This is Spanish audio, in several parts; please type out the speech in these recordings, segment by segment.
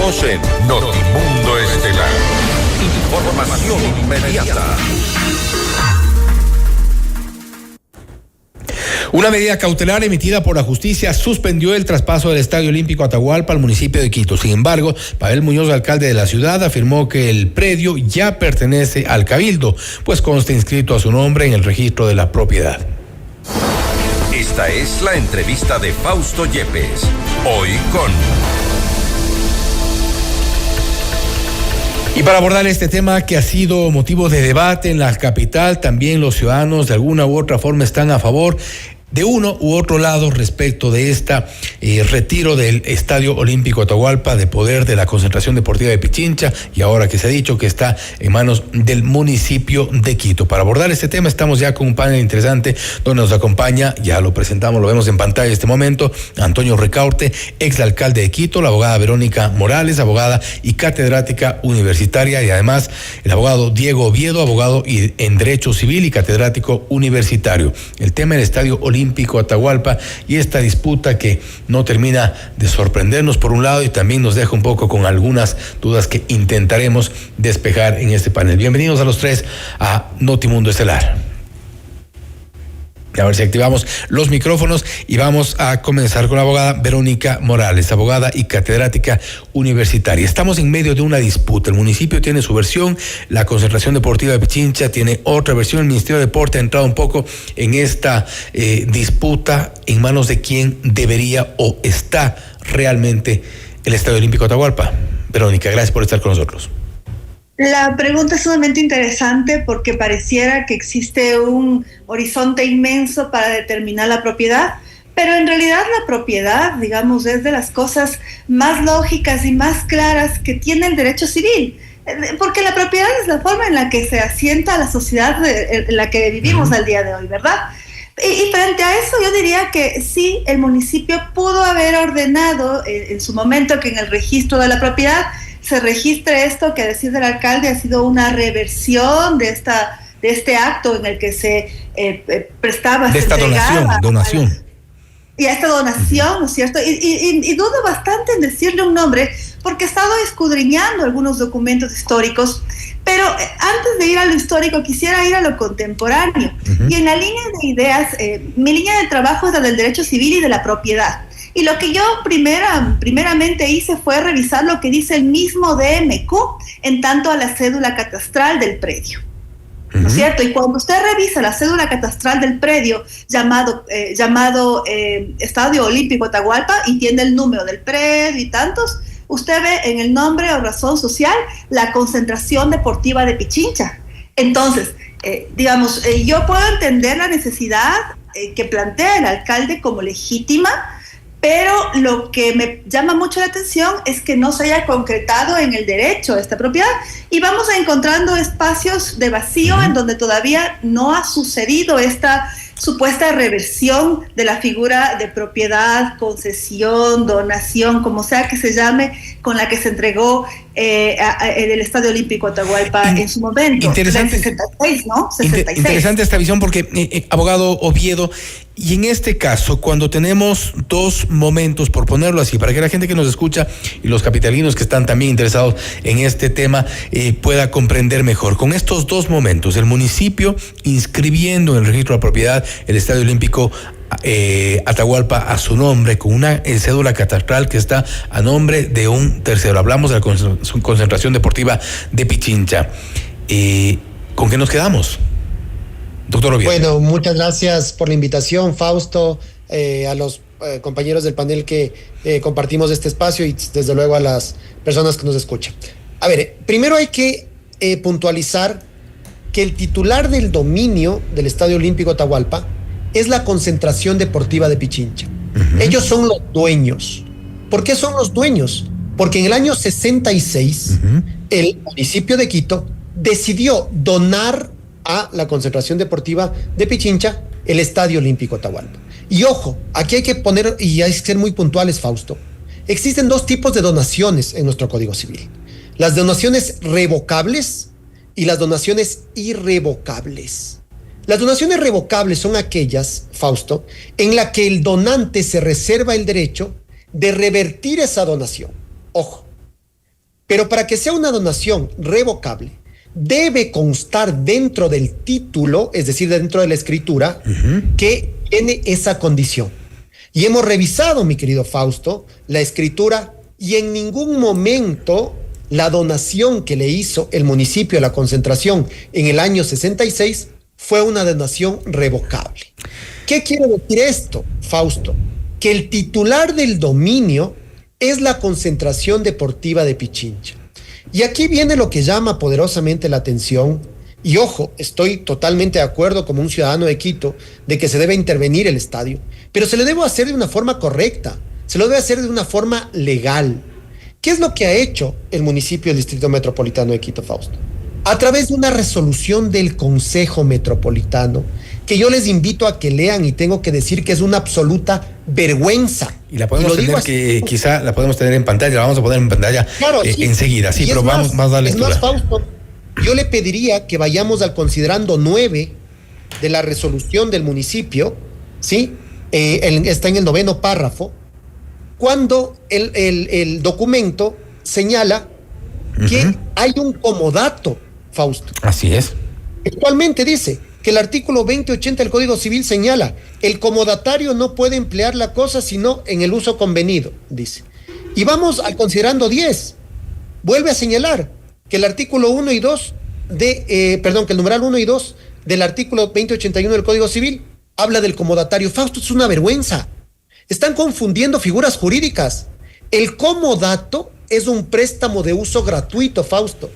Seguimos en Notimundo Estelar. Información inmediata. Una medida cautelar emitida por la justicia suspendió el traspaso del Estadio Olímpico Atahualpa al municipio de Quito. Sin embargo, Pavel Muñoz, alcalde de la ciudad, afirmó que el predio ya pertenece al Cabildo, pues consta inscrito a su nombre en el registro de la propiedad. Esta es la entrevista de Fausto Yepes. Hoy con... Y para abordar este tema que ha sido motivo de debate en la capital, también los ciudadanos de alguna u otra forma están a favor de uno u otro lado respecto de esta retiro del Estadio Olímpico Atahualpa de poder de la concentración deportiva de Pichincha, y ahora que se ha dicho que está en manos del municipio de Quito. Para abordar este tema estamos ya con un panel interesante donde nos acompaña, ya lo presentamos, lo vemos en pantalla en este momento, Antonio Ricaurte, exalcalde de Quito, la abogada Verónica Morales, abogada y catedrática universitaria, y además el abogado Diego Oviedo, abogado en Derecho Civil y catedrático universitario. El tema del Estadio Olímpico Atahualpa y esta disputa que no termina de sorprendernos por un lado y también nos deja un poco con algunas dudas que intentaremos despejar en este panel. Bienvenidos a los tres a Notimundo Estelar. A ver si activamos los micrófonos y vamos a comenzar con la abogada Verónica Morales, abogada y catedrática universitaria. Estamos en medio de una disputa. El municipio tiene su versión, la Concentración Deportiva de Pichincha tiene otra versión. El Ministerio de Deporte ha entrado un poco en esta disputa. ¿En manos de quién debería o está realmente el Estadio Olímpico Atahualpa? Verónica, gracias por estar con nosotros. La pregunta es sumamente interesante porque pareciera que existe un horizonte inmenso para determinar la propiedad, pero en realidad la propiedad, digamos, es de las cosas más lógicas y más claras que tiene el derecho civil, porque la propiedad es la forma en la que se asienta la sociedad en la que vivimos al día de hoy, ¿verdad? Y frente a eso yo diría que sí, el municipio pudo haber ordenado en su momento que en el registro de la propiedad se registre esto que, a decir del alcalde, ha sido una reversión de este acto en el que se prestaba, de esta donación. Y a esta donación, ¿no es cierto? Y dudo bastante en decirle un nombre, porque he estado escudriñando algunos documentos históricos, pero antes de ir a lo histórico quisiera ir a lo contemporáneo. Y en la línea de ideas, mi línea de trabajo es la del derecho civil y de la propiedad. Y lo que yo primeramente hice fue revisar lo que dice el mismo DMQ en tanto a la cédula catastral del predio, ¿no es cierto? Y cuando usted revisa la cédula catastral del predio llamado Estadio Olímpico Atahualpa y tiene el número del predio y tantos, usted ve en el nombre o razón social la Concentración Deportiva de Pichincha. Entonces, yo puedo entender la necesidad que plantea el alcalde como legítima, pero lo que me llama mucho la atención es que no se haya concretado en el derecho a esta propiedad y vamos encontrando espacios de vacío en donde todavía no ha sucedido esta supuesta reversión de la figura de propiedad, concesión, donación, como sea que se llame, con la que se entregó el Estadio Olímpico Atahualpa en su momento. Interesante, 66, ¿no? 66. Interesante esta visión porque, abogado Oviedo, y en este caso, cuando tenemos dos momentos, por ponerlo así, para que la gente que nos escucha y los capitalinos que están también interesados en este tema pueda comprender mejor, con estos dos momentos, el municipio inscribiendo en el registro de la propiedad el Estadio Olímpico Atahualpa a su nombre, con una cédula catastral que está a nombre de un tercero. Hablamos de la Concentración Deportiva de Pichincha. ¿Con qué nos quedamos, doctor Oviedo? Bueno, muchas gracias por la invitación, Fausto, a los compañeros del panel que compartimos este espacio y desde luego a las personas que nos escuchan. A ver, primero hay que puntualizar que el titular del dominio del Estadio Olímpico Atahualpa es la Concentración Deportiva de Pichincha. Ellos son los dueños. ¿Por qué son los dueños? Porque en el año 66 el municipio de Quito decidió donar a la Concentración Deportiva de Pichincha el Estadio Olímpico Atahualpa. Y ojo, aquí hay que poner, y hay que ser muy puntuales, Fausto. Existen dos tipos de donaciones en nuestro Código Civil: las donaciones revocables y las donaciones irrevocables. Las donaciones revocables son aquellas, Fausto, en la que el donante se reserva el derecho de revertir esa donación. Ojo, Pero para que sea una donación revocable, debe constar dentro del título, es decir, dentro de la escritura, que tiene esa condición. Y hemos revisado, mi querido Fausto, la escritura, y en ningún momento la donación que le hizo el municipio a la concentración en el año 66 fue una donación revocable. ¿Qué quiere decir esto, Fausto? Que el titular del dominio es la Concentración Deportiva de Pichincha. Y aquí viene lo que llama poderosamente la atención, y ojo, estoy totalmente de acuerdo como un ciudadano de Quito de que se debe intervenir el estadio, pero se lo debe hacer de una forma correcta, se lo debe hacer de una forma legal. ¿Qué es lo que ha hecho el municipio del Distrito Metropolitano de Quito, Fausto? A través de una resolución del Consejo Metropolitano, que yo les invito a que lean, y tengo que decir que es una absoluta vergüenza. Y la podemos tener, que quizá la podemos tener en pantalla, la vamos a poner en pantalla, claro, sí, enseguida, sí, pero vamos a darle lectura. Es más, Fausto, yo le pediría que vayamos al considerando 9 de la resolución del municipio, ¿sí? Está en el 9º párrafo, cuando el documento señala que hay un comodato, Fausto. Así es. Actualmente dice que el artículo 2080 del Código Civil señala: el comodatario no puede emplear la cosa sino en el uso convenido, dice. Y vamos al considerando 10. Vuelve a señalar que el artículo 1 y 2 que el numeral 1 y 2 del artículo 2081 del Código Civil habla del comodatario. Fausto, es una vergüenza. Están confundiendo figuras jurídicas. El comodato es un préstamo de uso gratuito, Fausto.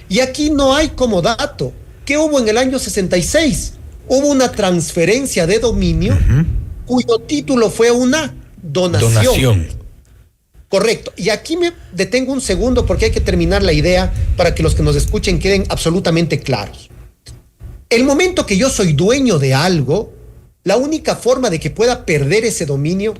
Y aquí no hay comodato. ¿Qué hubo en el año 66? Hubo una transferencia de dominio cuyo título fue una donación. Correcto. Y aquí me detengo un segundo porque hay que terminar la idea para que los que nos escuchen queden absolutamente claros. El momento que yo soy dueño de algo, la única forma de que pueda perder ese dominio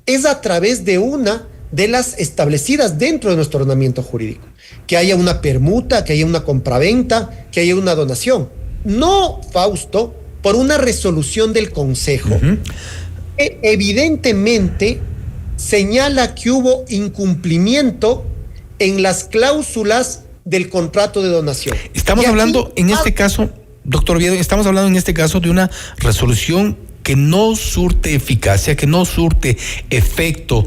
es a través de una de las establecidas dentro de nuestro ordenamiento jurídico. Que haya una permuta, que haya una compraventa, que haya una donación. No, Fausto, por una resolución del Consejo. Que evidentemente señala que hubo incumplimiento en las cláusulas del contrato de donación. Estamos hablando en este caso, doctor Oviedo, estamos hablando en este caso de una resolución que no surte eficacia, que no surte efecto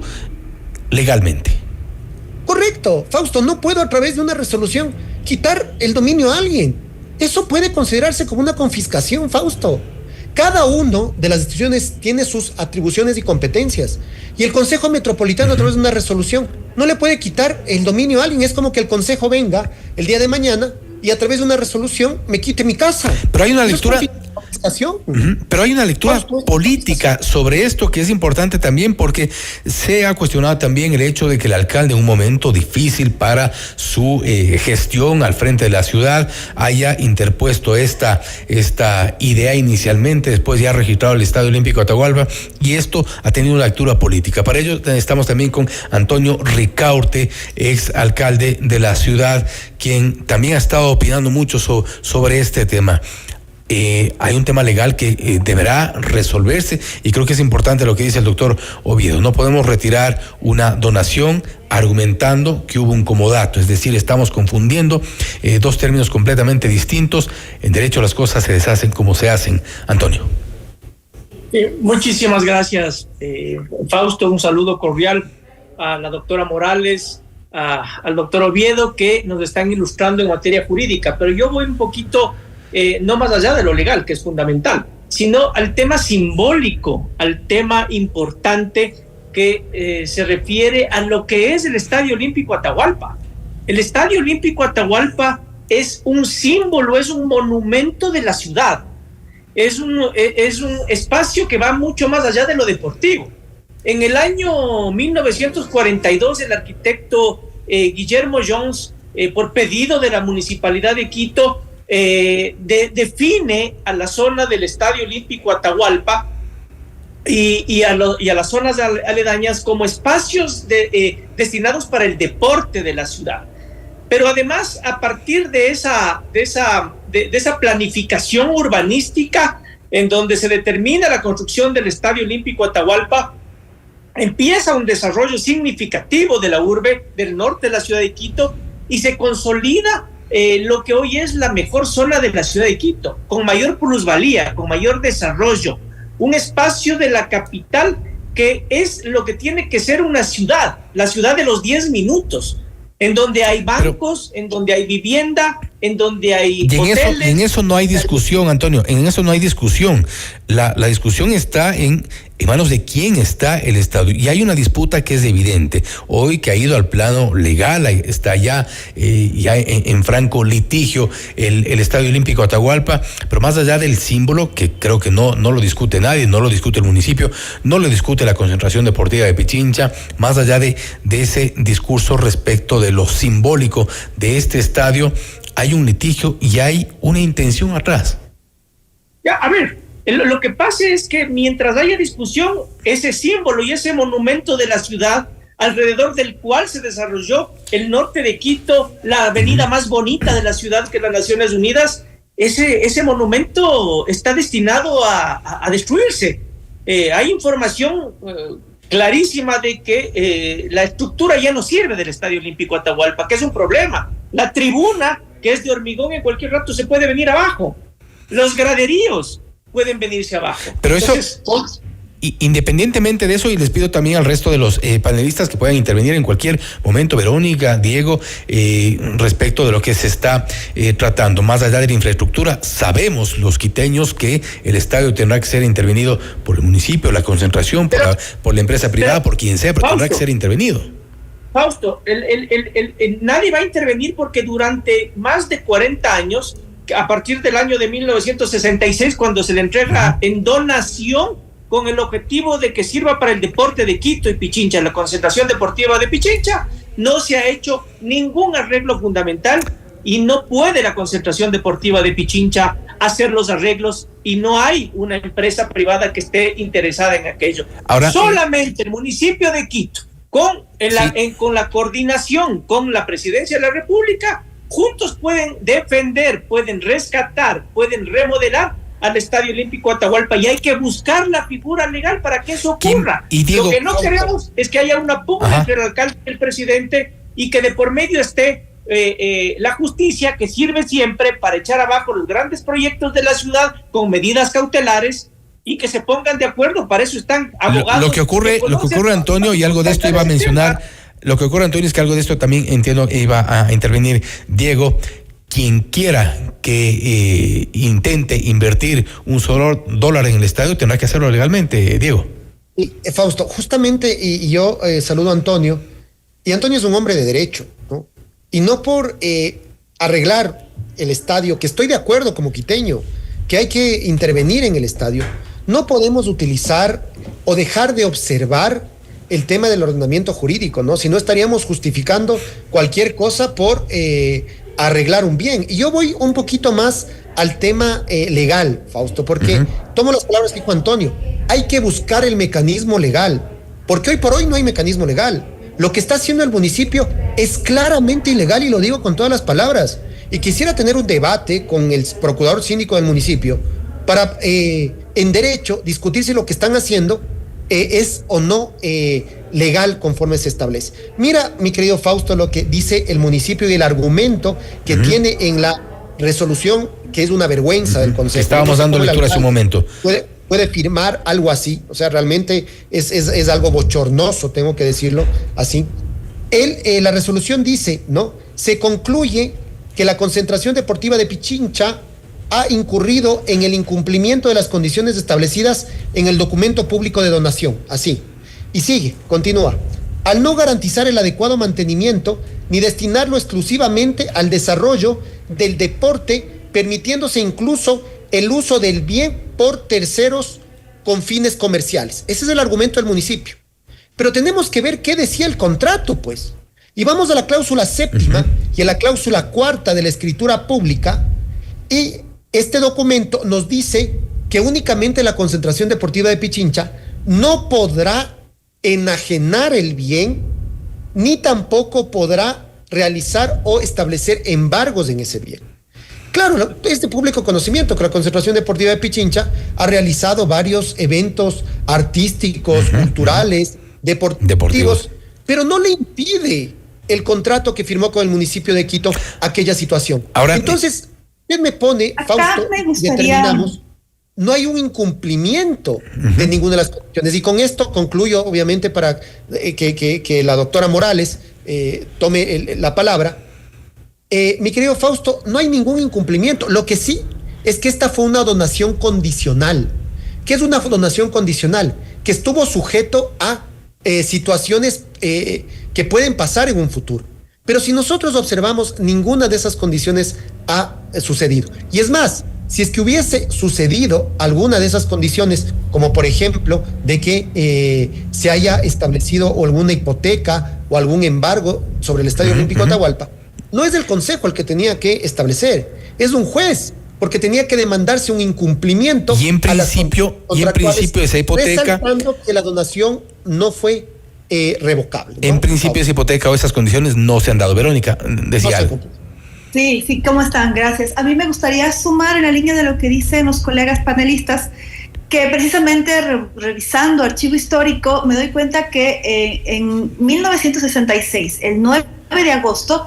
legalmente. Correcto, Fausto, no puedo a través de una resolución quitar el dominio a alguien. Eso puede considerarse como una confiscación, Fausto. Cada uno de las instituciones tiene sus atribuciones y competencias. Y el Consejo Metropolitano, a través de una resolución, no le puede quitar el dominio a alguien. Es como que el Consejo venga el día de mañana y a través de una resolución me quite mi casa. Pero hay una lectura... Pero hay una lectura política sobre esto que es importante también, porque se ha cuestionado también el hecho de que el alcalde, en un momento difícil para su gestión al frente de la ciudad, haya interpuesto esta idea inicialmente, después ya ha registrado el Estadio Olímpico Atahualpa, y esto ha tenido una lectura política. Para ello estamos también con Antonio Ricaurte, ex alcalde de la ciudad, quien también ha estado opinando mucho sobre este tema. Hay un tema legal que deberá resolverse, y creo que es importante lo que dice el doctor Oviedo. No podemos retirar una donación argumentando que hubo un comodato, es decir, estamos confundiendo dos términos completamente distintos. En derecho las cosas se deshacen como se hacen. Antonio. Muchísimas gracias, Fausto. Un saludo cordial a la doctora Morales, al doctor Oviedo, que nos están ilustrando en materia jurídica, pero yo voy un poquito no más allá de lo legal, que es fundamental, sino al tema simbólico, al tema importante que se refiere a lo que es el Estadio Olímpico Atahualpa. El Estadio Olímpico Atahualpa es un símbolo, es un monumento de la ciudad, es un espacio que va mucho más allá de lo deportivo. En el año 1942, el arquitecto Guillermo Jones, por pedido de la Municipalidad de Quito, define a la zona del Estadio Olímpico Atahualpa y a las zonas aledañas como espacios destinados para el deporte de la ciudad. Pero además, a partir de esa planificación urbanística en donde se determina la construcción del Estadio Olímpico Atahualpa, empieza un desarrollo significativo de la urbe del norte de la ciudad de Quito, y se consolida lo que hoy es la mejor zona de la ciudad de Quito, con mayor plusvalía, con mayor desarrollo, un espacio de la capital que es lo que tiene que ser una ciudad, la ciudad de los 10 minutos, en donde hay bancos, en donde hay vivienda, en donde hay hoteles. En eso no hay discusión, Antonio, en eso no hay discusión. La discusión está en manos de quién está el Estado. Y hay una disputa que es evidente. Hoy que ha ido al plano legal, está ya en franco litigio el Estadio Olímpico Atahualpa, pero más allá del símbolo, que creo que no lo discute nadie, no lo discute el municipio, no lo discute la Concentración Deportiva de Pichincha, más allá de ese discurso respecto de lo simbólico de este estadio, hay un litigio y hay una intención atrás. Ya, a ver, lo que pasa es que mientras haya discusión, ese símbolo y ese monumento de la ciudad, alrededor del cual se desarrolló el norte de Quito, la avenida más bonita de la ciudad, que es las Naciones Unidas, ese monumento está destinado a destruirse. Hay información clarísima de que la estructura ya no sirve del Estadio Olímpico Atahualpa, que es un problema. La tribuna, que es de hormigón, en cualquier rato se puede venir abajo. Los graderíos pueden venirse abajo. Pero entonces, eso, independientemente de eso, y les pido también al resto de los panelistas que puedan intervenir en cualquier momento, Verónica, Diego, respecto de lo que se está tratando, más allá de la infraestructura, sabemos los quiteños que el estadio tendrá que ser intervenido por el municipio, la concentración, por la empresa privada, por quien sea, pero tendrá que ser intervenido. Fausto, nadie va a intervenir porque durante más de 40 años, a partir del año de 1966, cuando se le entrega en donación con el objetivo de que sirva para el deporte de Quito y Pichincha, la Concentración Deportiva de Pichincha, no se ha hecho ningún arreglo fundamental y no puede la Concentración Deportiva de Pichincha hacer los arreglos y no hay una empresa privada que esté interesada en aquello. Ahora, solamente el municipio de Quito, con la coordinación con la Presidencia de la República, juntos pueden defender, pueden rescatar, pueden remodelar al Estadio Olímpico Atahualpa, y hay que buscar la figura legal para que eso ocurra. Y Diego, lo que no queremos es que haya una pugna entre el alcalde y el presidente y que de por medio esté la justicia, que sirve siempre para echar abajo los grandes proyectos de la ciudad con medidas cautelares, y que se pongan de acuerdo. Para eso están abogados. Lo que ocurre, Antonio, y algo de esto iba a mencionar, lo que ocurre, Antonio, es que algo de esto también entiendo iba a intervenir Diego. Quien quiera que intente invertir un solo dólar en el estadio tendrá que hacerlo legalmente, Diego. Fausto, justamente, y yo saludo a Antonio, y Antonio es un hombre de derecho, ¿no? Y no por arreglar el estadio, que estoy de acuerdo como quiteño, que hay que intervenir en el estadio, no podemos utilizar o dejar de observar el tema del ordenamiento jurídico, ¿no? Si no, estaríamos justificando cualquier cosa por arreglar un bien. Y yo voy un poquito más al tema legal, Fausto, porque tomo las palabras que dijo Antonio. Hay que buscar el mecanismo legal, porque hoy por hoy no hay mecanismo legal. Lo que está haciendo el municipio es claramente ilegal, y lo digo con todas las palabras. Y quisiera tener un debate con el procurador síndico del municipio para, en derecho, discutir si lo que están haciendo es o no legal conforme se establece. Mira, mi querido Fausto, lo que dice el municipio y el argumento que tiene en la resolución, que es una vergüenza del Consejo. Estábamos dando lectura hace un momento. Puede firmar algo así, o sea, realmente es algo bochornoso, tengo que decirlo así. La resolución dice, ¿no? Se concluye que la Concentración Deportiva de Pichincha ha incurrido en el incumplimiento de las condiciones establecidas en el documento público de donación, así. Y sigue, continúa. Al no garantizar el adecuado mantenimiento ni destinarlo exclusivamente al desarrollo del deporte, permitiéndose incluso el uso del bien por terceros con fines comerciales. Ese es el argumento del municipio. Pero tenemos que ver qué decía el contrato, pues. Y vamos a la cláusula séptima y a la cláusula cuarta de la escritura pública, y este documento nos dice que únicamente la Concentración Deportiva de Pichincha no podrá enajenar el bien, ni tampoco podrá realizar o establecer embargos en ese bien. Claro, es de público conocimiento que la Concentración Deportiva de Pichincha ha realizado varios eventos artísticos, culturales, deportivos, pero no le impide el contrato que firmó con el municipio de Quito aquella situación. Ahora, entonces, usted me pone, Fausto, determinamos, no hay un incumplimiento de ninguna de las condiciones. Y con esto concluyo, obviamente, para que la doctora Morales tome la palabra. Mi querido Fausto, no hay ningún incumplimiento. Lo que sí es que esta fue una donación condicional. ¿Qué es una donación condicional? Que estuvo sujeto a situaciones que pueden pasar en un futuro. Pero si nosotros observamos, ninguna de esas condiciones ha sucedido. Y es más, si es que hubiese sucedido alguna de esas condiciones, como por ejemplo de que se haya establecido alguna hipoteca o algún embargo sobre el Estadio Olímpico de Atahualpa, no es el Consejo el que tenía que establecer, es un juez, porque tenía que demandarse un incumplimiento. Y en principio esa hipoteca, resaltando que la donación no fue revocable, ¿no? En principio esa hipoteca o esas condiciones no se han dado. Verónica, decía algo. Sí, ¿cómo están? Gracias. A mí me gustaría sumar en la línea de lo que dicen los colegas panelistas, que precisamente revisando archivo histórico me doy cuenta que en 1966, el 9 de agosto,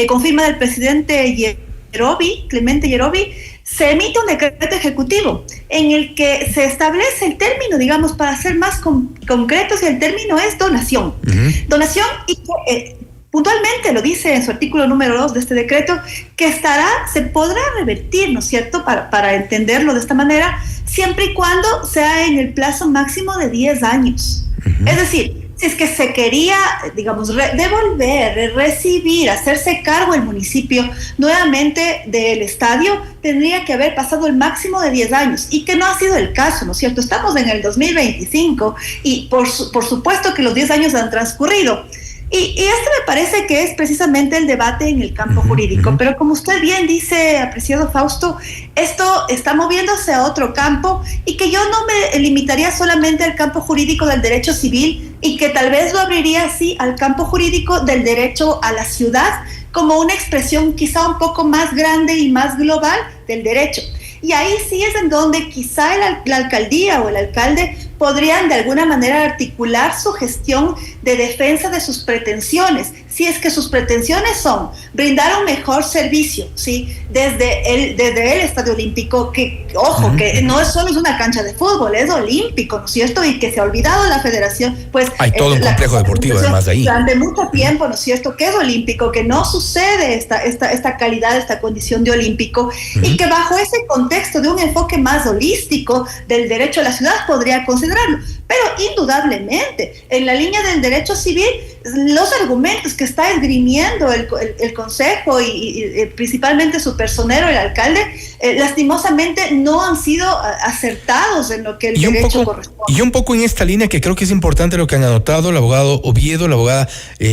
con firma del presidente Clemente Yerovi, se emite un decreto ejecutivo en el que se establece el término, digamos, para ser más concretos, y el término es donación. Donación, y puntualmente lo dice en su artículo número 2 de este decreto, que se podrá revertir, ¿no es cierto?, para entenderlo de esta manera, siempre y cuando sea en el plazo máximo de 10 años. Es decir, si es que se quería, digamos, devolver, recibir, hacerse cargo el municipio nuevamente del estadio, tendría que haber pasado el máximo de 10 años, y que no ha sido el caso, ¿no es cierto? Estamos en el 2025 y por supuesto que los 10 años han transcurrido. Y este me parece que es precisamente el debate en el campo jurídico, pero como usted bien dice, apreciado Fausto, esto está moviéndose a otro campo, y que yo no me limitaría solamente al campo jurídico del derecho civil, y que tal vez lo abriría así al campo jurídico del derecho a la ciudad, como una expresión quizá un poco más grande y más global del derecho. Y ahí sí es en donde quizá la alcaldía o el alcalde podrían de alguna manera articular su gestión de defensa de sus pretensiones, si es que sus pretensiones son brindar un mejor servicio, ¿sí?, desde el Estadio Olímpico, que, ojo, que no solo es una cancha de fútbol, es olímpico, ¿no es cierto?, y que se ha olvidado la federación, pues... Hay todo un complejo deportivo además de ahí. Durante mucho tiempo, ¿no es cierto?, que es olímpico, que no sucede esta calidad, esta condición de olímpico, y que bajo ese contexto de un enfoque más holístico del derecho a la ciudad podría considerarlo. Pero indudablemente, en la línea del derecho civil, los argumentos que está esgrimiendo el Consejo y principalmente su personero, el alcalde, lastimosamente no han sido acertados en lo que el derecho corresponde. Y un poco en esta línea, que creo que es importante lo que han anotado el abogado Oviedo, la abogada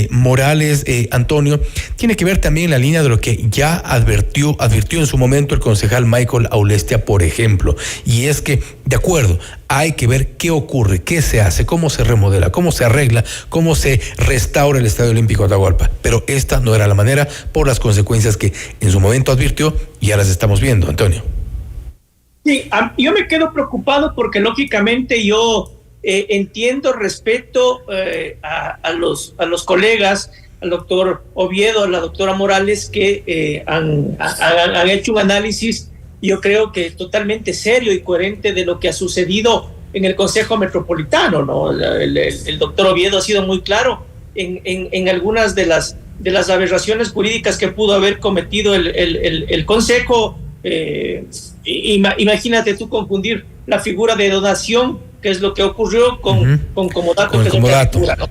Morales, Antonio, tiene que ver también la línea de lo que ya advirtió en su momento el concejal Michael Aulestia, por ejemplo, y es que, de acuerdo, hay que ver qué ocurre, qué se hace, cómo se remodela, cómo se arregla, cómo se restaura el Estadio Olímpico de Atahualpa. Pero esta no era la manera, por las consecuencias que en su momento advirtió y ahora las estamos viendo, Antonio. Sí, yo me quedo preocupado porque lógicamente yo entiendo, respeto a los colegas, al doctor Oviedo, a la doctora Morales, que han hecho un análisis, yo creo que totalmente serio y coherente de lo que ha sucedido en el Consejo Metropolitano, ¿no? El doctor Oviedo ha sido muy claro en algunas de las aberraciones jurídicas que pudo haber cometido el Consejo. Imagínate tú confundir la figura de donación, que es lo que ocurrió, con comodato, que es otra figura, ¿no?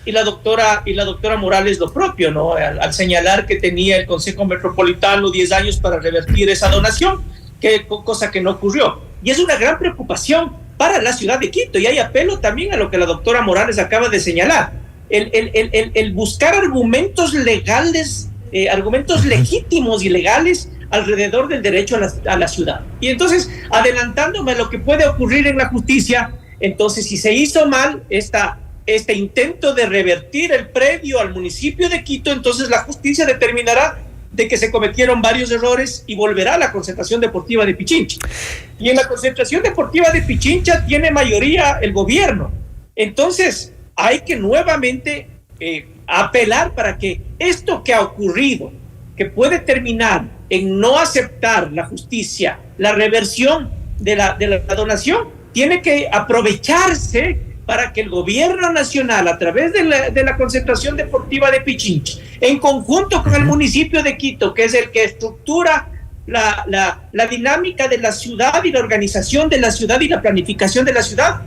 Y la doctora Morales lo propio, ¿no? Al señalar que tenía el Consejo Metropolitano 10 años para revertir esa donación, cosa que no ocurrió. Y es una gran preocupación para la ciudad de Quito, y hay apelo también a lo que la doctora Morales acaba de señalar, el buscar argumentos legales, argumentos legítimos y legales alrededor del derecho a la ciudad. Y entonces, adelantándome a lo que puede ocurrir en la justicia, entonces si se hizo mal este intento de revertir el predio al municipio de Quito, entonces la justicia determinará de que se cometieron varios errores y volverá a la concentración deportiva de Pichincha. Y en la concentración deportiva de Pichincha tiene mayoría el gobierno. Entonces hay que nuevamente apelar para que esto que ha ocurrido, que puede terminar en no aceptar la justicia, la reversión de la donación, tiene que aprovecharse para que el gobierno nacional, a través de la concentración deportiva de Pichincha, en conjunto con el municipio de Quito, que es el que estructura la dinámica de la ciudad y la organización de la ciudad y la planificación de la ciudad,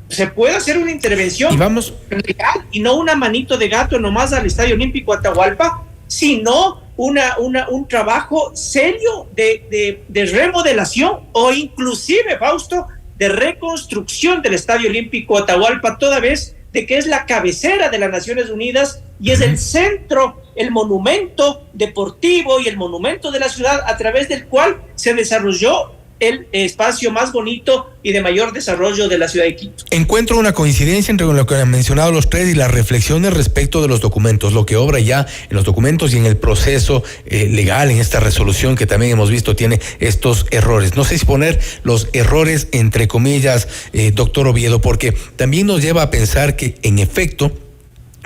se puede hacer una intervención real y no una manito de gato nomás al Estadio Olímpico Atahualpa, sino un trabajo serio de remodelación o inclusive, Fausto, de reconstrucción del Estadio Olímpico Atahualpa, toda vez de que es la cabecera de las Naciones Unidas y es el centro, el monumento deportivo y el monumento de la ciudad a través del cual se desarrolló el espacio más bonito y de mayor desarrollo de la ciudad de Quito. Encuentro una coincidencia entre lo que han mencionado los tres y las reflexiones respecto de los documentos, lo que obra ya en los documentos y en el proceso legal, en esta resolución que también hemos visto tiene estos errores. No sé si poner los errores entre comillas, doctor Oviedo, porque también nos lleva a pensar que en efecto,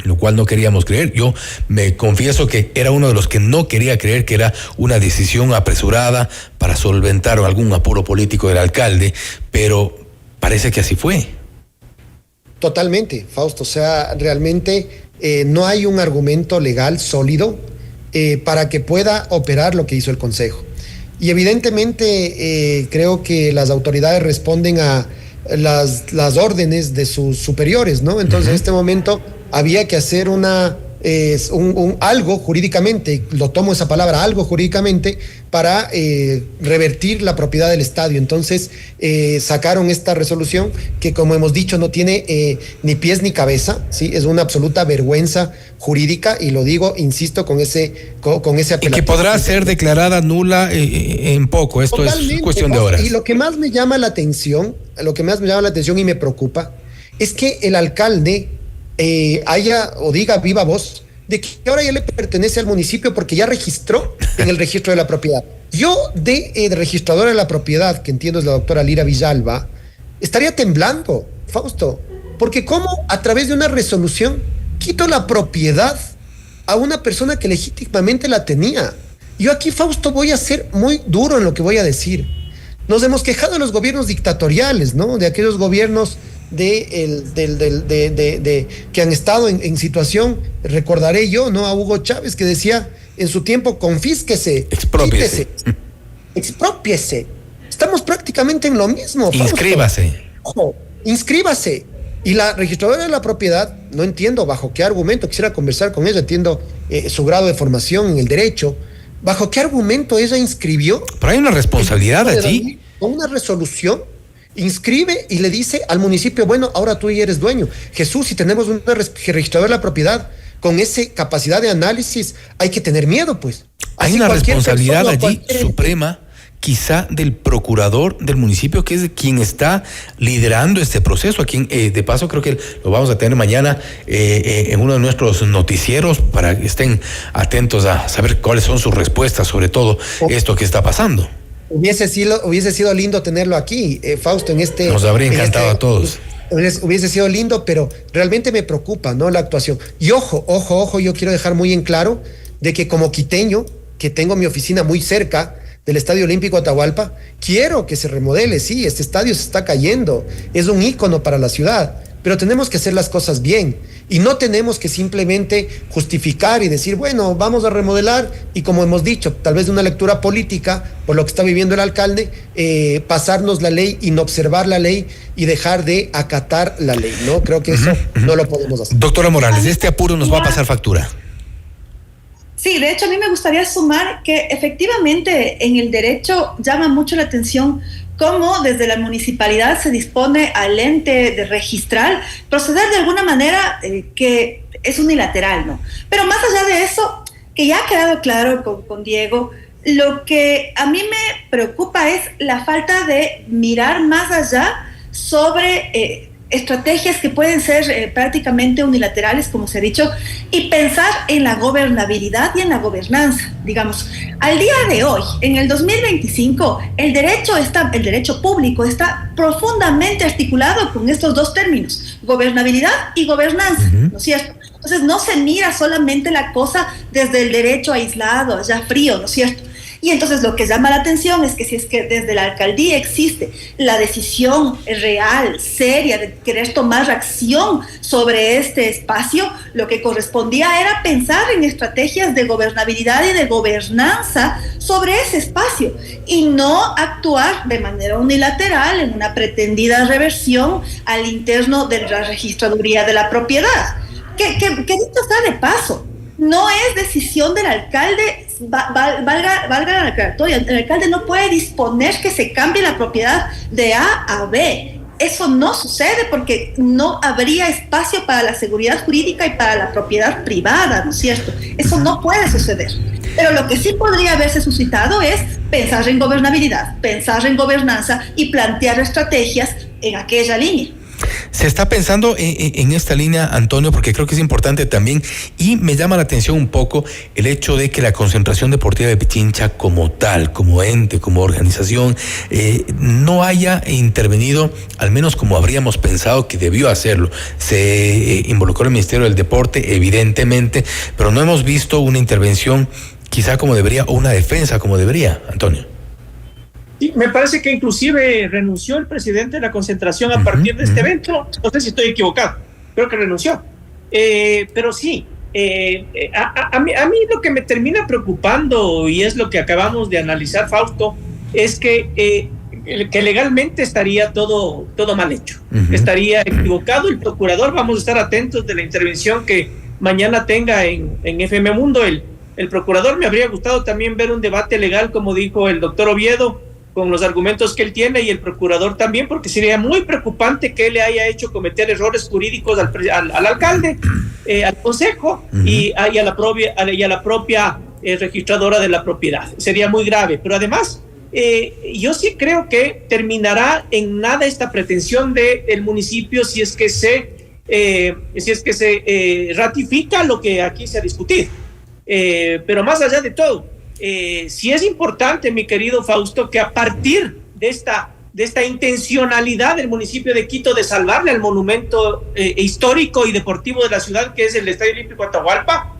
lo cual no queríamos creer. Yo me confieso que era uno de los que no quería creer que era una decisión apresurada para solventar algún apuro político del alcalde, pero parece que así fue. Totalmente, Fausto. O sea, realmente no hay un argumento legal sólido para que pueda operar lo que hizo el Consejo. Y evidentemente creo que las autoridades responden a las órdenes de sus superiores, ¿no? Entonces, en este momento había que hacer algo jurídicamente, lo tomo esa palabra, algo jurídicamente, para revertir la propiedad del estadio. Entonces sacaron esta resolución que, como hemos dicho, no tiene ni pies ni cabeza, ¿sí? Es una absoluta vergüenza jurídica, y lo digo, insisto, con ese apelativo. Y que podrá ser declarada nula en poco. Esto totalmente, es cuestión de horas. Y lo que más me llama la atención y me preocupa es que el alcalde diga viva voz de que ahora ya le pertenece al municipio porque ya registró en el registro de la propiedad. Yo de registradora de la propiedad, que entiendo es la doctora Lira Villalba, estaría temblando, Fausto, porque cómo a través de una resolución quito la propiedad a una persona que legítimamente la tenía. Yo aquí, Fausto, voy a ser muy duro en lo que voy a decir. Nos hemos quejado de los gobiernos dictatoriales, ¿no? De aquellos gobiernos que han estado en situación, recordaré yo, ¿no? A Hugo Chávez, que decía en su tiempo: confísquese, expropiese. Estamos prácticamente en lo mismo. Inscríbase. Ojo, inscríbase. Y la registradora de la propiedad, no entiendo bajo qué argumento, quisiera conversar con ella, entiendo su grado de formación en el derecho, bajo qué argumento ella inscribió. Pero hay una responsabilidad allí. Con una resolución inscribe y le dice al municipio: bueno, ahora tú ya eres dueño. Jesús, si tenemos un registrador de la propiedad con esa capacidad de análisis, hay que tener miedo, pues. Hay una responsabilidad allí suprema, quizá del procurador del municipio, que es quien está liderando este proceso, a quien de paso creo que lo vamos a tener mañana en uno de nuestros noticieros, para que estén atentos a saber cuáles son sus respuestas sobre todo esto que está pasando. Hubiese sido lindo tenerlo aquí, Fausto, nos habría encantado a todos. Hubiese sido lindo, pero realmente me preocupa, ¿no?, la actuación. Y ojo, yo quiero dejar muy en claro de que como quiteño, que tengo mi oficina muy cerca del Estadio Olímpico Atahualpa, quiero que se remodele. Sí, este estadio se está cayendo, es un ícono para la ciudad, pero tenemos que hacer las cosas bien y no tenemos que simplemente justificar y decir, bueno, vamos a remodelar, y como hemos dicho, tal vez de una lectura política por lo que está viviendo el alcalde, pasarnos la ley y no observar la ley y dejar de acatar la ley, ¿no? Creo que eso no lo podemos hacer. Doctora Morales, este apuro nos va a pasar factura. Sí, de hecho a mí me gustaría sumar que efectivamente en el derecho llama mucho la atención cómo desde la municipalidad se dispone al ente de registrar, proceder de alguna manera que es unilateral, ¿no? Pero más allá de eso, que ya ha quedado claro con Diego, lo que a mí me preocupa es la falta de mirar más allá sobre estrategias que pueden ser prácticamente unilaterales, como se ha dicho, y pensar en la gobernabilidad y en la gobernanza. Digamos, al día de hoy, en el 2025, el derecho público está profundamente articulado con estos dos términos, gobernabilidad y gobernanza, ¿no es cierto? Entonces no se mira solamente la cosa desde el derecho aislado, ya frío, ¿no es cierto? Y entonces lo que llama la atención es que si es que desde la alcaldía existe la decisión real, seria, de querer tomar acción sobre este espacio, lo que correspondía era pensar en estrategias de gobernabilidad y de gobernanza sobre ese espacio y no actuar de manera unilateral en una pretendida reversión al interno de la registraduría de la propiedad. Que dicho está de paso, no es decisión del alcalde, valga la aclaratoria, el alcalde no puede disponer que se cambie la propiedad de A a B. Eso no sucede porque no habría espacio para la seguridad jurídica y para la propiedad privada, ¿no es cierto? Eso no puede suceder. Pero lo que sí podría haberse suscitado es pensar en gobernabilidad, pensar en gobernanza y plantear estrategias en aquella línea. Se está pensando en esta línea, Antonio, porque creo que es importante también, y me llama la atención un poco el hecho de que la concentración deportiva de Pichincha como tal, como ente, como organización, no haya intervenido, al menos como habríamos pensado que debió hacerlo. Se involucró el Ministerio del Deporte, evidentemente, pero no hemos visto una intervención quizá como debería, o una defensa como debería, Antonio. Sí, me parece que inclusive renunció el presidente de la concentración a partir de este evento. No sé si estoy equivocado, creo que renunció. Pero sí, a mí lo que me termina preocupando, y es lo que acabamos de analizar, Fausto, es que legalmente estaría todo mal hecho. Estaría equivocado el procurador. Vamos a estar atentos de la intervención que mañana tenga en FM Mundo. El procurador, me habría gustado también ver un debate legal, como dijo el doctor Oviedo, con los argumentos que él tiene, y el procurador también, porque sería muy preocupante que él le haya hecho cometer errores jurídicos al alcalde, al consejo y a la propia registradora de la propiedad. Sería muy grave, pero además yo sí creo que terminará en nada esta pretensión del municipio si es que se ratifica lo que aquí se ha discutido. Pero más allá de todo, sí es importante, mi querido Fausto, que a partir de esta intencionalidad del municipio de Quito de salvarle al monumento histórico y deportivo de la ciudad, que es el Estadio Olímpico Atahualpa,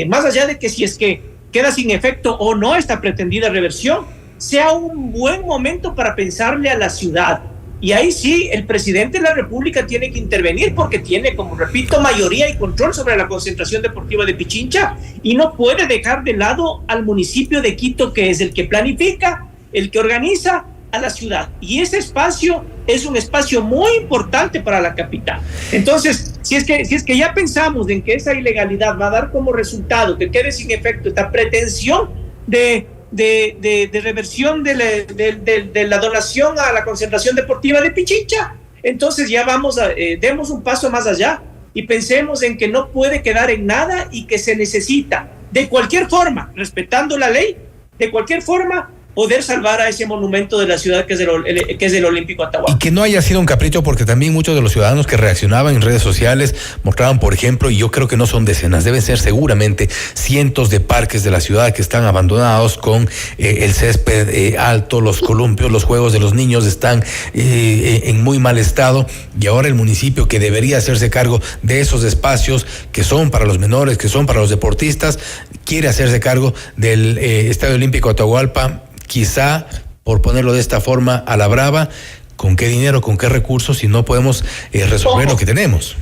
más allá de que si es que queda sin efecto o no esta pretendida reversión, sea un buen momento para pensarle a la ciudad. Y ahí sí, el presidente de la República tiene que intervenir porque tiene, como repito, mayoría y control sobre la concentración deportiva de Pichincha, y no puede dejar de lado al municipio de Quito, que es el que planifica, el que organiza a la ciudad. Y ese espacio es un espacio muy importante para la capital. Entonces, si es que ya pensamos en que esa ilegalidad va a dar como resultado que quede sin efecto esta pretensión de reversión de la donación a la concentración deportiva de Pichincha, entonces ya demos un paso más allá y pensemos en que no puede quedar en nada y que se necesita, de cualquier forma, respetando la ley, de cualquier forma, poder salvar a ese monumento de la ciudad que es el Olímpico Atahualpa. Y que no haya sido un capricho, porque también muchos de los ciudadanos que reaccionaban en redes sociales mostraban, por ejemplo, y yo creo que no son decenas, deben ser seguramente cientos de parques de la ciudad que están abandonados con el césped alto, los columpios, los juegos de los niños están en muy mal estado, y ahora el municipio, que debería hacerse cargo de esos espacios que son para los menores, que son para los deportistas, quiere hacerse cargo del Estadio Olímpico Atahualpa, quizá, por ponerlo de esta forma, a la brava. ¿Con qué dinero, con qué recursos, si no podemos resolver lo que tenemos?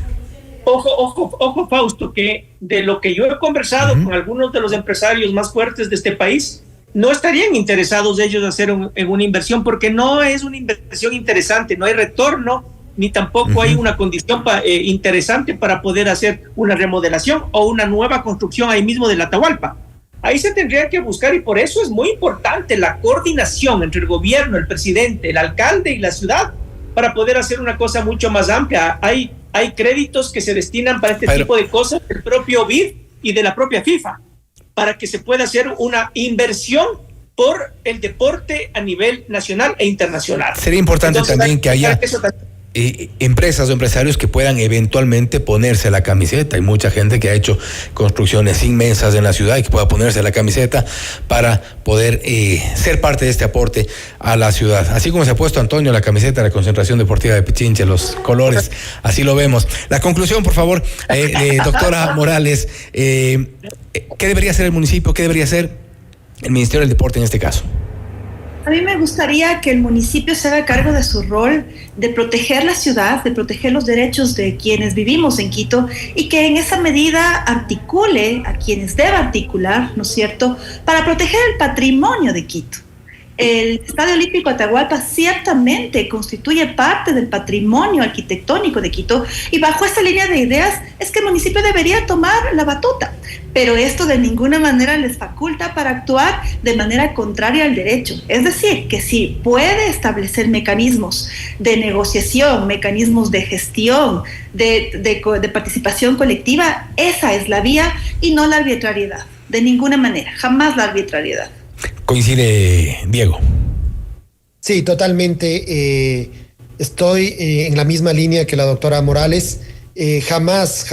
Ojo, Fausto, que de lo que yo he conversado con algunos de los empresarios más fuertes de este país, no estarían interesados ellos en hacer en una inversión, porque no es una inversión interesante, no hay retorno, ni tampoco hay una condición interesante para poder hacer una remodelación o una nueva construcción ahí mismo del Atahualpa. Ahí se tendría que buscar, y por eso es muy importante la coordinación entre el gobierno, el presidente, el alcalde y la ciudad para poder hacer una cosa mucho más amplia. Hay créditos que se destinan para este tipo de cosas del propio BID y de la propia FIFA, para que se pueda hacer una inversión por el deporte a nivel nacional e internacional. Sería importante entonces, también que haya... empresas o empresarios que puedan eventualmente ponerse la camiseta. Hay mucha gente que ha hecho construcciones inmensas en la ciudad y que pueda ponerse la camiseta para poder ser parte de este aporte a la ciudad. Así como se ha puesto Antonio la camiseta de la Concentración Deportiva de Pichincha, los colores, así lo vemos. La conclusión, por favor, doctora Morales, ¿qué debería hacer el municipio? ¿Qué debería hacer el Ministerio del Deporte en este caso? A mí me gustaría que el municipio se haga cargo de su rol de proteger la ciudad, de proteger los derechos de quienes vivimos en Quito y que en esa medida articule a quienes deba articular, ¿no es cierto?, para proteger el patrimonio de Quito. El Estadio Olímpico Atahualpa ciertamente constituye parte del patrimonio arquitectónico de Quito y bajo esta línea de ideas es que el municipio debería tomar la batuta, pero esto de ninguna manera les faculta para actuar de manera contraria al derecho. Es decir, que si puede establecer mecanismos de negociación, mecanismos de gestión, de participación colectiva, esa es la vía y no la arbitrariedad, de ninguna manera, jamás la arbitrariedad. ¿Coincide Diego? Sí, totalmente. Estoy en la misma línea que la doctora Morales. Jamás,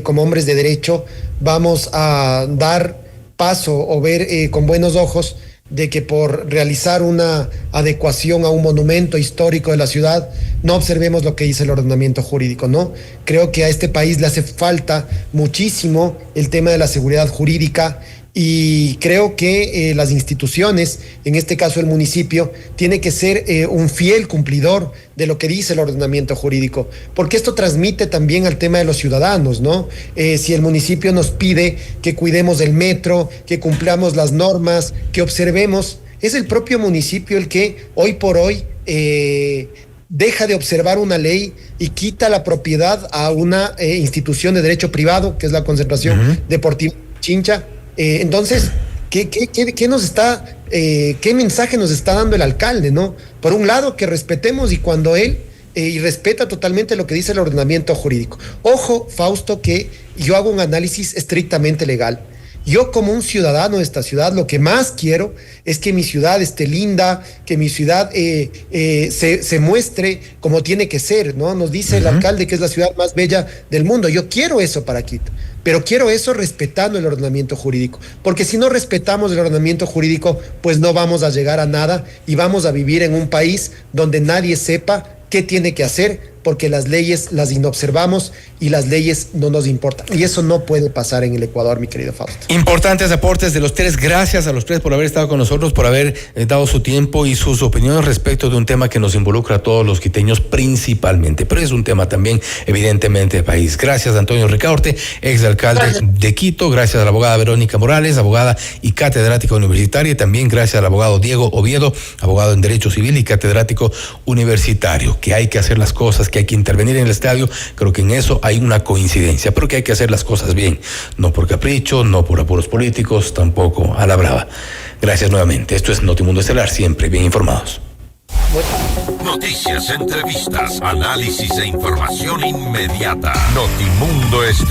como hombres de derecho, vamos a dar paso o ver con buenos ojos de que por realizar una adecuación a un monumento histórico de la ciudad no observemos lo que dice el ordenamiento jurídico, ¿no? Creo que a este país le hace falta muchísimo el tema de la seguridad jurídica. Y creo que las instituciones, en este caso el municipio, tiene que ser un fiel cumplidor de lo que dice el ordenamiento jurídico, porque esto transmite también al tema de los ciudadanos, ¿no? Si el municipio nos pide que cuidemos del metro, que cumplamos las normas, que observemos, es el propio municipio el que hoy por hoy deja de observar una ley y quita la propiedad a una institución de derecho privado, que es la Concentración Deportiva Pichincha. Entonces, ¿qué nos está, qué mensaje nos está dando el alcalde, ¿no? Por un lado, que respetemos y cuando él y respeta totalmente lo que dice el ordenamiento jurídico. Ojo, Fausto, que yo hago un análisis estrictamente legal. Yo como un ciudadano de esta ciudad, lo que más quiero es que mi ciudad esté linda, que mi ciudad se muestre como tiene que ser, ¿no? Nos dice el alcalde que es la ciudad más bella del mundo. Yo quiero eso para Quito, pero quiero eso respetando el ordenamiento jurídico, porque si no respetamos el ordenamiento jurídico, pues no vamos a llegar a nada y vamos a vivir en un país donde nadie sepa qué tiene que hacer, porque las leyes las inobservamos y las leyes no nos importan. Y eso no puede pasar en el Ecuador, mi querido Fausto. Importantes aportes de los tres. Gracias a los tres por haber estado con nosotros, por haber dado su tiempo y sus opiniones respecto de un tema que nos involucra a todos los quiteños principalmente, pero es un tema también evidentemente de país. Gracias a Antonio Ricaurte, exalcalde de Quito. Gracias a la abogada Verónica Morales, abogada y catedrática universitaria. Y también gracias al abogado Diego Oviedo, abogado en Derecho Civil y catedrático universitario. Que hay que hacer las cosas, que hay que intervenir en el estadio. Creo que en eso hay una coincidencia, pero que hay que hacer las cosas bien, no por capricho, no por apuros políticos, tampoco a la brava. Gracias nuevamente. Esto es Notimundo Estelar, siempre bien informados. Noticias, entrevistas, análisis e información inmediata. Notimundo Estelar.